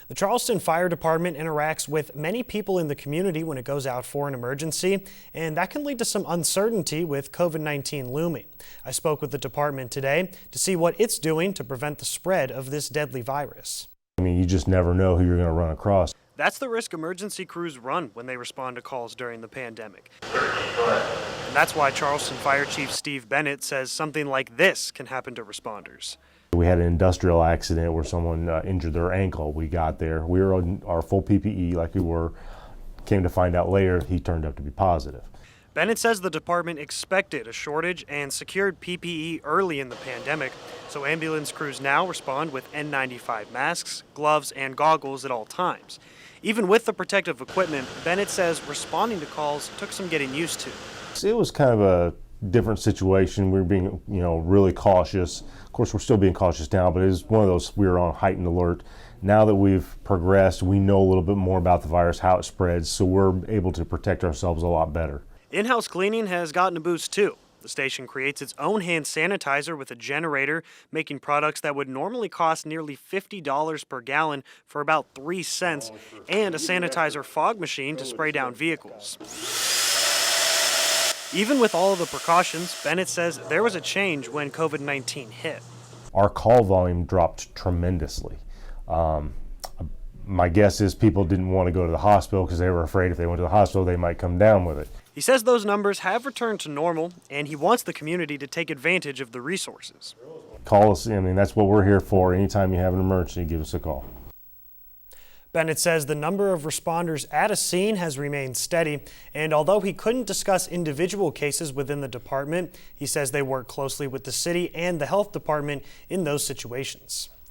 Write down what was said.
The Charleston Fire Department interacts with many people in the community when it goes out for an emergency, and that can lead to some uncertainty with COVID-19 looming. I spoke with the department today to see what it's doing to prevent the spread of this deadly virus. I mean, you just never know who you're going to run across. That's the risk emergency crews run when they respond to calls during the pandemic. And that's why Charleston Fire Chief Steve Bennett says something like this can happen to responders. We had an industrial accident where someone injured their ankle. We got there. We were on our full PPE like we were. Came to find out later, he turned up to be positive. Bennett says the department expected a shortage and secured PPE early in the pandemic, so ambulance crews now respond with N95 masks, gloves, and goggles at all times. Even with the protective equipment, Bennett says responding to calls took some getting used to. It was kind of a different situation. We were being, really cautious. Of course, we're still being cautious now, but it was one of those, we were on heightened alert. Now that we've progressed, we know a little bit more about the virus, how it spreads, so we're able to protect ourselves a lot better. In-house cleaning has gotten a boost too. The station creates its own hand sanitizer with a generator, making products that would normally cost nearly $50 per gallon for about 3 cents, and a sanitizer fog machine to spray down vehicles. Even with all of the precautions, Bennett says there was a change when COVID-19 hit. Our call volume dropped tremendously. My guess is people didn't want to go to the hospital because they were afraid if they went to the hospital they might come down with it. He says those numbers have returned to normal, and he wants the community to take advantage of the resources. Call us. That's what we're here for. Anytime you have an emergency, give us a call. Bennett says the number of responders at a scene has remained steady, and although he couldn't discuss individual cases within the department, he says they work closely with the city and the health department in those situations.